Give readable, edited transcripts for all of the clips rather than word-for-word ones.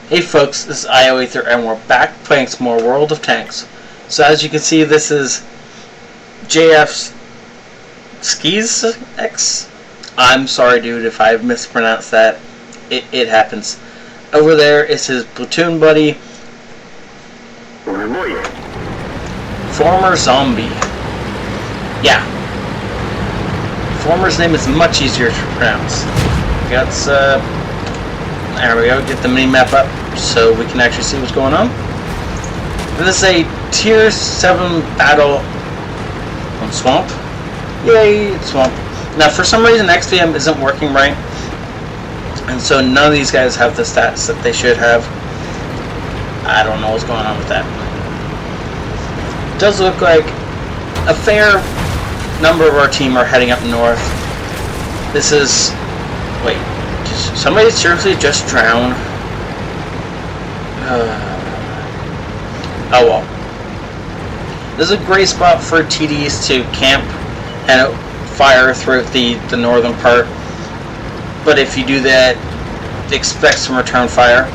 Hey folks, this is IO83 and we're back playing some more World of Tanks. So as you can see, this is JFskeezis. I'm sorry dude if I mispronounced that. It happens. Over there is his platoon buddy, former zombie. Yeah. Former's name is much easier to pronounce. There we go, get the mini-map up so we can actually see what's going on. This is a Tier 7 battle on Swamp. Yay, Swamp. Now, for some reason, XVM isn't working right, and so none of these guys have the stats that they should have. I don't know what's going on with that. It does look like a fair number of our team are heading up north. This is... wait. Somebody seriously just drowned. Oh well. This is a great spot for TDs to camp and fire throughout the northern part. But if you do that, expect some return fire.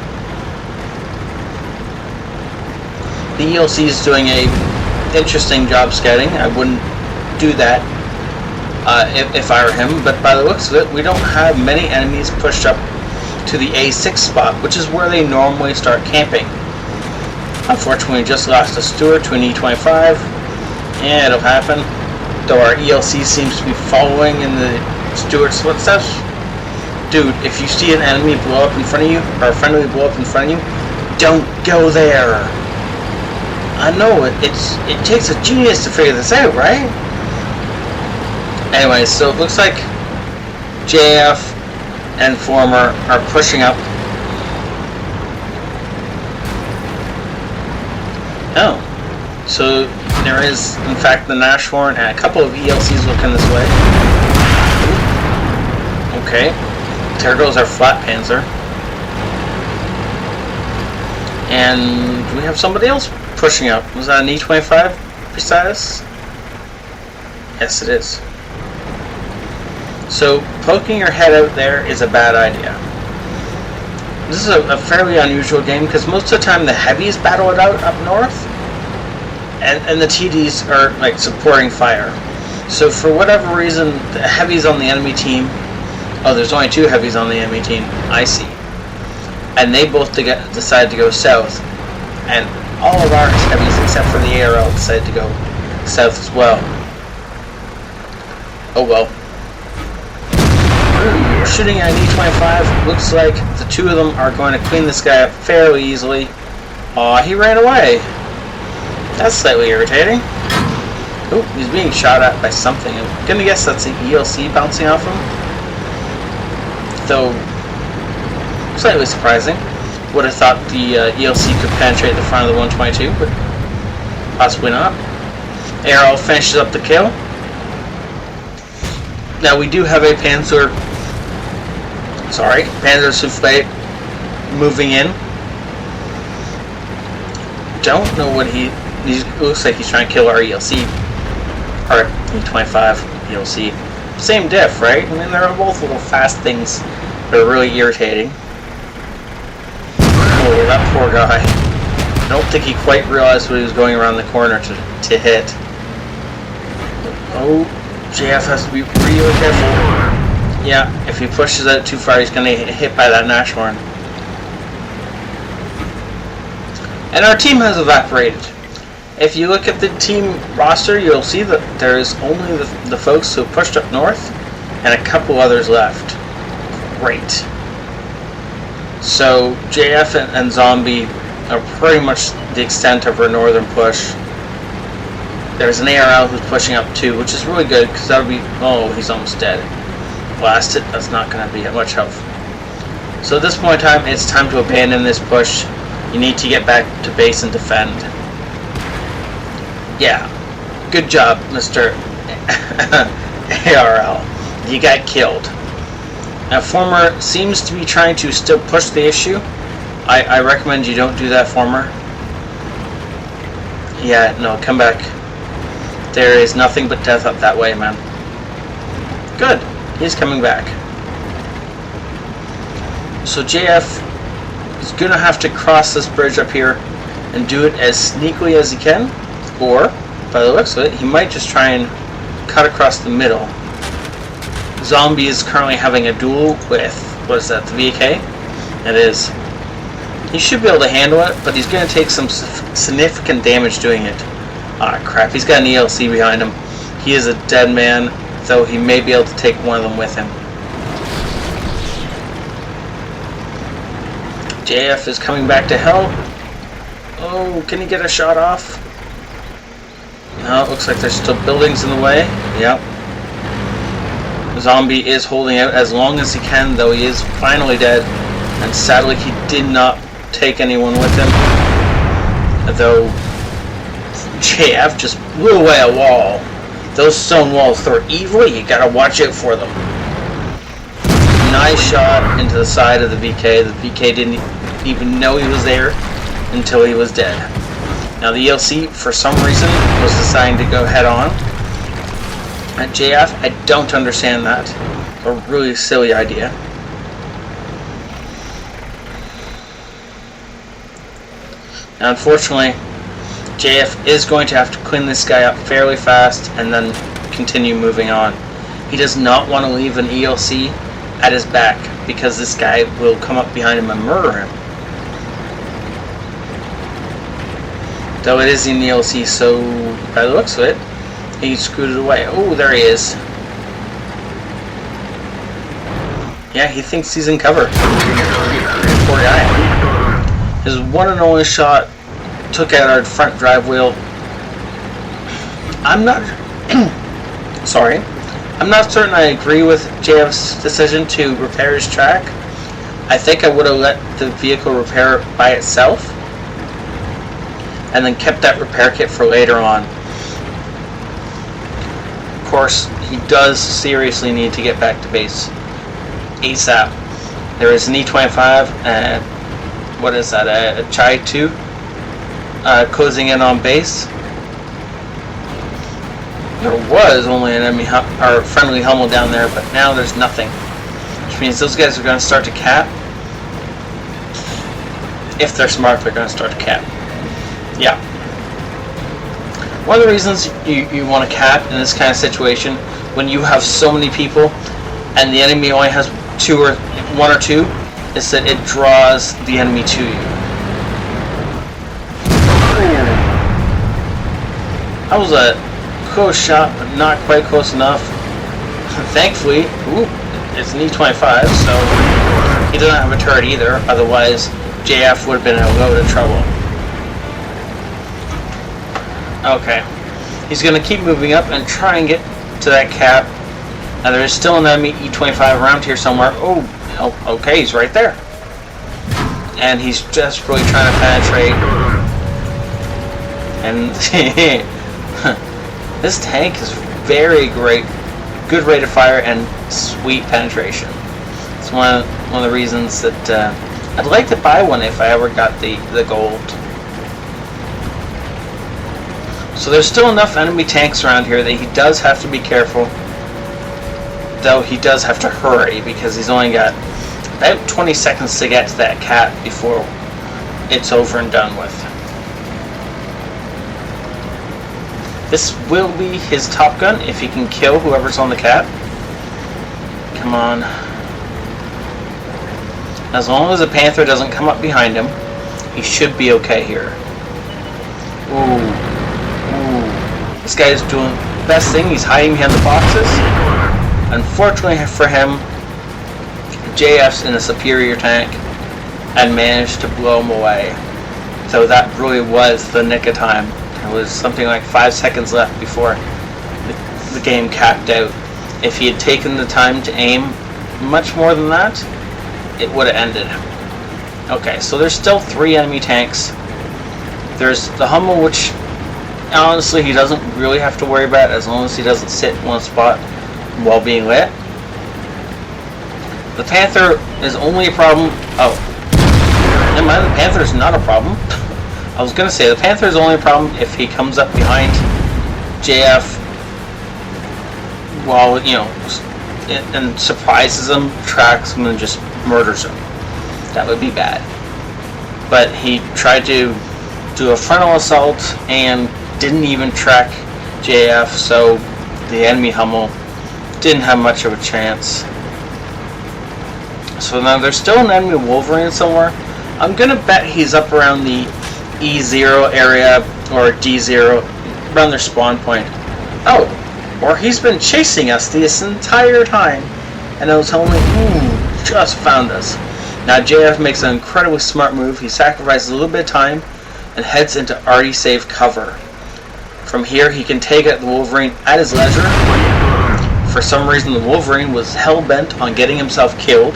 The ELC is doing a interesting job scouting. I wouldn't do that if I were him, but by the looks of it, we don't have many enemies pushed up to the A6 spot, which is where they normally start camping. Unfortunately, we just lost a Stewart to an E25. Yeah, it'll happen. Though our ELC seems to be following in the Stewart's footsteps. Dude, if you see an enemy blow up in front of you, or a friendly blow up in front of you, don't go there. I know, it takes a genius to figure this out, right? Anyway, so it looks like JF and Former are pushing up. Oh, so there is, in fact, the Nashorn and a couple of ELCs looking this way. Okay, there goes our flat Panzer. And we have somebody else pushing up. Was that an E25 precise? Yes, it is. So, poking your head out there is a bad idea. This is a fairly unusual game because most of the time the heavies battle it out up north, and the TDs are like supporting fire. So for whatever reason, the heavies on the enemy team, oh, there's only two heavies on the enemy team, I see, and they both decide to go south, and all of our heavies except for the ARL decided to go south as well. Oh well. We're shooting at an E25. Looks like the two of them are going to clean this guy up fairly easily. Aw, he ran away. That's slightly irritating. Oh, he's being shot at by something. I'm gonna guess that's an ELC bouncing off him. Though, slightly surprising. Would have thought the ELC could penetrate the front of the 122, but possibly not. ARL finishes up the kill. Now we do have a Panzer Soufflé moving in. Don't know what he looks like. He's trying to kill our ELC, or E25 ELC. Same diff, right? I mean, they're both little fast things that are really irritating. Oh, that poor guy. I don't think he quite realized what he was going around the corner to hit. Oh, JF has to be really careful. Yeah, if he pushes out too far, he's going to get hit by that Nashorn. And our team has evaporated. If you look at the team roster, you'll see that there's only the folks who pushed up north and a couple others left. Great. So JF and Zombie are pretty much the extent of our northern push. There's an ARL who's pushing up too, which is really good because that would be... oh, he's almost dead. Blast it, that's not going to be much help. So at this point in time, it's time to abandon this push. You need to get back to base and defend. Yeah, good job, Mr. ARL. You got killed. Now, Former seems to be trying to still push the issue. I recommend you don't do that, Former. Yeah, no, come back. There is nothing but death up that way, man. Good. He's coming back. So JF He's gonna have to cross this bridge up here and do it as sneakily as he can, or, by the looks of it, he might just try and cut across the middle. Zombie is currently having a duel with, what is that, the VK? It is. He should be able to handle it, but he's going to take some significant damage doing it. Ah, crap, he's got an ELC behind him. He is a dead man, though he may be able to take one of them with him. JF is coming back to help. Oh, can he get a shot off? No, it looks like there's still buildings in the way. Yep. Zombie is holding out as long as he can, though he is finally dead. And sadly, he did not take anyone with him. Though JF just blew away a wall. Those stone walls, they're evil. You gotta watch out for them. Nice shot into the side of the VK. The VK didn't even know he was there until he was dead. Now the ELC, for some reason, was deciding to go head on at JF. I don't understand that. A really silly idea. Now, unfortunately, JF is going to have to clean this guy up fairly fast and then continue moving on. He does not want to leave an ELC at his back because this guy will come up behind him and murder him. Though it is in ELC, so by the looks of it, he screwed it away. Oh, there he is. Yeah, he thinks he's in cover. Poor guy. His one and only shot took out our front drive wheel. I'm not sorry. I'm not certain I agree with JF's decision to repair his track. I think I would have let the vehicle repair it by itself and then kept that repair kit for later on. Of course, he does seriously need to get back to base ASAP. There is an E25 and what is that, a Chai 2 closing in on base. There was only an enemy or friendly Hummel down there, but now there's nothing, which means those guys are going to start to cap. If they're smart, they're going to start to cap. Yeah. One of the reasons you want to cap in this kind of situation, when you have so many people and the enemy only has one or two, is that it draws the enemy to you. That was a close shot, but not quite close enough. Thankfully, it's an E25, so he doesn't have a turret either. Otherwise, JF would have been in a load of trouble. Okay, he's going to keep moving up and try and get to that cap. Now there is still an enemy E25 around here somewhere. Oh, okay, he's right there. And he's just really trying to penetrate. And this tank is very great. Good rate of fire and sweet penetration. It's one of the reasons that I'd like to buy one if I ever got the gold. So there's still enough enemy tanks around here that he does have to be careful. Though he does have to hurry because he's only got about 20 seconds to get to that cap before it's over and done with. This will be his Top Gun if he can kill whoever's on the cap. Come on. As long as the Panther doesn't come up behind him, he should be okay here. Ooh. This guy is doing the best thing. He's hiding behind the boxes. Unfortunately for him, JF's in a superior tank and managed to blow him away. So that really was the nick of time. There was something like 5 seconds left before the game capped out. If he had taken the time to aim much more than that, it would have ended. Okay, so there's still 3 enemy tanks. There's the Hummel, which honestly he doesn't really have to worry about as long as he doesn't sit in one spot while being lit. The Panther is only a problem. Oh, never mind, the Panther is not a problem. I was gonna say the Panther is only a problem if he comes up behind JF while, you know, and surprises him, tracks him, and just murders him. That would be bad. but he tried to do a frontal assault and didn't even track JF, so the enemy Hummel didn't have much of a chance. So now there's still an enemy Wolverine somewhere. I'm gonna bet he's up around the E0 area or D0, around their spawn point. Oh, or he's been chasing us this entire time, and I was only just found us. Now JF makes an incredibly smart move. He sacrifices a little bit of time and heads into already safe cover. From here he can take out the Wolverine at his leisure. For some reason the Wolverine was hell-bent on getting himself killed,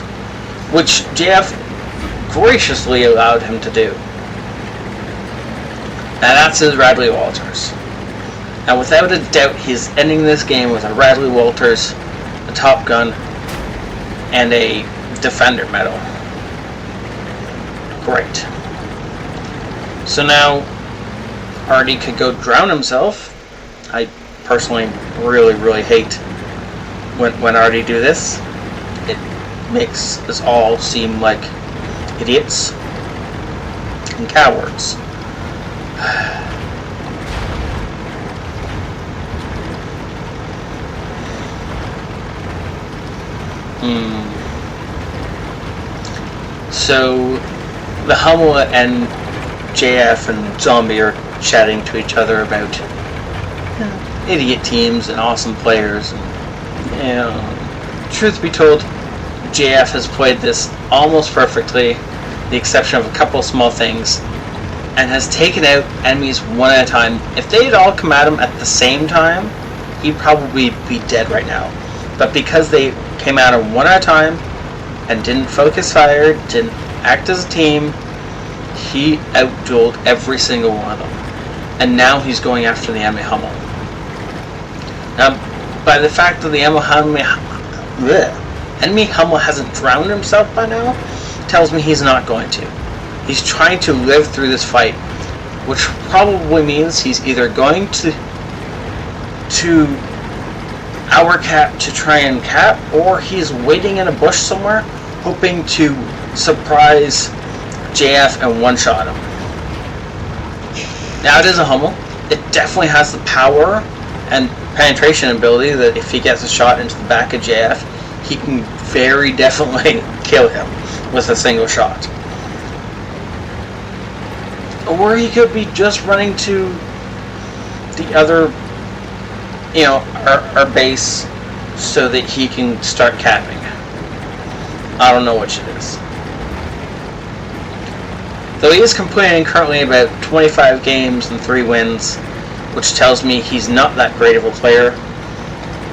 which JF graciously allowed him to do. And that's his Radley Walters. Now without a doubt he's ending this game with a Radley Walters, a Top Gun, and a Defender medal. Great. So now Artie could go drown himself. I personally really hate when Artie do this. It makes us all seem like idiots and cowards. So the Hummel and JF and Zombie are chatting to each other about idiot teams and awesome players. And, truth be told, JF has played this almost perfectly, the exception of a couple small things, and has taken out enemies one at a time. If they had all come at him at the same time, he'd probably be dead right now. But because they came at him one at a time and didn't focus fire, didn't act as a team, he outdueled every single one of them. And now he's going after the enemy Hummel. Now, by the fact that the enemy Hummel hasn't drowned himself by now, tells me he's not going to. He's trying to live through this fight, which probably means he's either going to our cap to try and cap, or he's waiting in a bush somewhere, hoping to surprise JF and one-shot him. Now it is a Hummel. It definitely has the power and penetration ability that if he gets a shot into the back of JF, he can very definitely kill him with a single shot. Or he could be just running to the other, our base so that he can start capping. I don't know which it is. Though he is completing currently about 25 games and 3 wins, which tells me he's not that great of a player,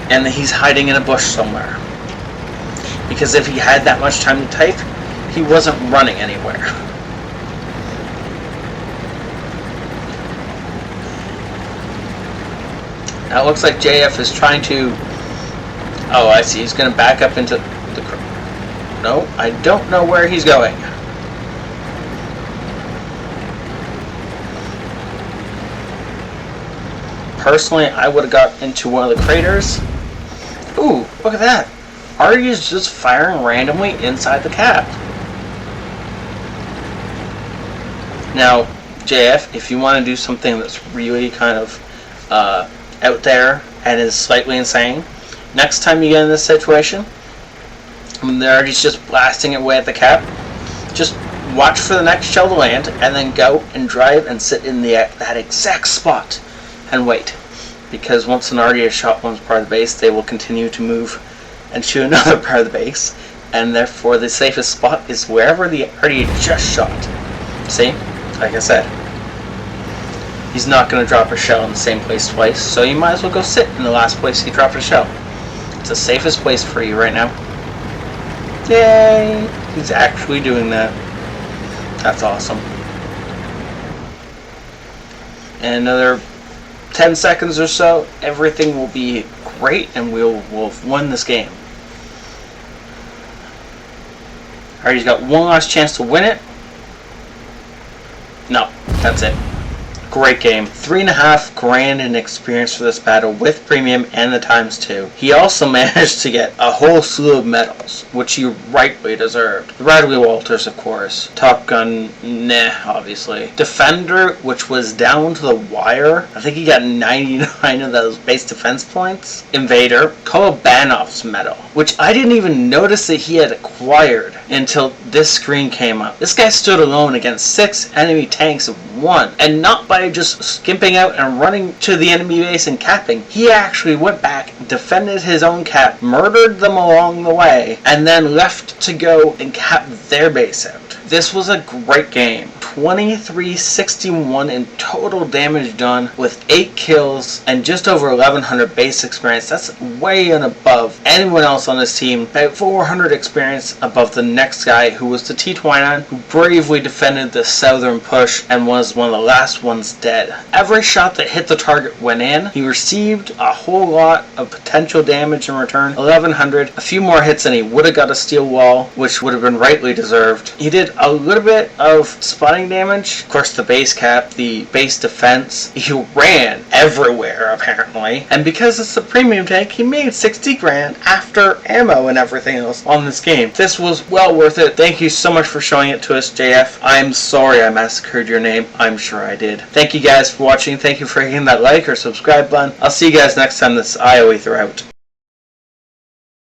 and that he's hiding in a bush somewhere. Because if he had that much time to type, he wasn't running anywhere. Now it looks like JF is trying to... Oh, I see. He's going to back up into the... No, I don't know where he's going. Personally, I would have got into one of the craters. Ooh, look at that. Artie is just firing randomly inside the cap. Now, JF, if you want to do something that's really kind of out there and is slightly insane, next time you get in this situation, when Artie's just blasting away at the cap, just watch for the next shell to land, and then go and drive and sit in that exact spot and wait. Because once an Artie has shot one part of the base, they will continue to move and shoot another part of the base, and therefore the safest spot is wherever the Artie just shot. See? Like I said, he's not going to drop a shell in the same place twice, so you might as well go sit in the last place he dropped a shell. It's the safest place for you right now. Yay! He's actually doing that. That's awesome. And another 10 seconds or so, everything will be great, and we'll have won this game. Alright, he's got one last chance to win it. No, that's it. Great game. 3.5 grand in experience for this battle with premium and the ×2. He also managed to get a whole slew of medals, which he rightly deserved. Bradley Walters, of course. Top Gun, nah, obviously. Defender, which was down to the wire. I think he got 99 of those base defense points. Invader, Kolobanov's medal, which I didn't even notice that he had acquired until this screen came up. This guy stood alone against 6 enemy tanks and won, and not by just skimping out and running to the enemy base and capping. He actually went back, defended his own cap, murdered them along the way, and then left to go and cap their base out. This was a great game. 2361 in total damage done with 8 kills and just over 1100 base experience. That's way and above anyone else on this team. About 400 experience above the next guy, who was the T29, who bravely defended the southern push and was one of the last ones dead. Every shot that hit the target went in. He received a whole lot of potential damage in return, 1100. A few more hits and he would have got a steel wall, which would have been rightly deserved. He did a little bit of spotting damage. Of course, the base cap, the base defense. He ran everywhere, apparently. And because it's a premium tank, he made 60 grand after ammo and everything else on this game. This was well worth it. Thank you so much for showing it to us, JF. I'm sorry I massacred your name. I'm sure I did. Thank you guys for watching. Thank you for hitting that like or subscribe button. I'll see you guys next time. This is alway out.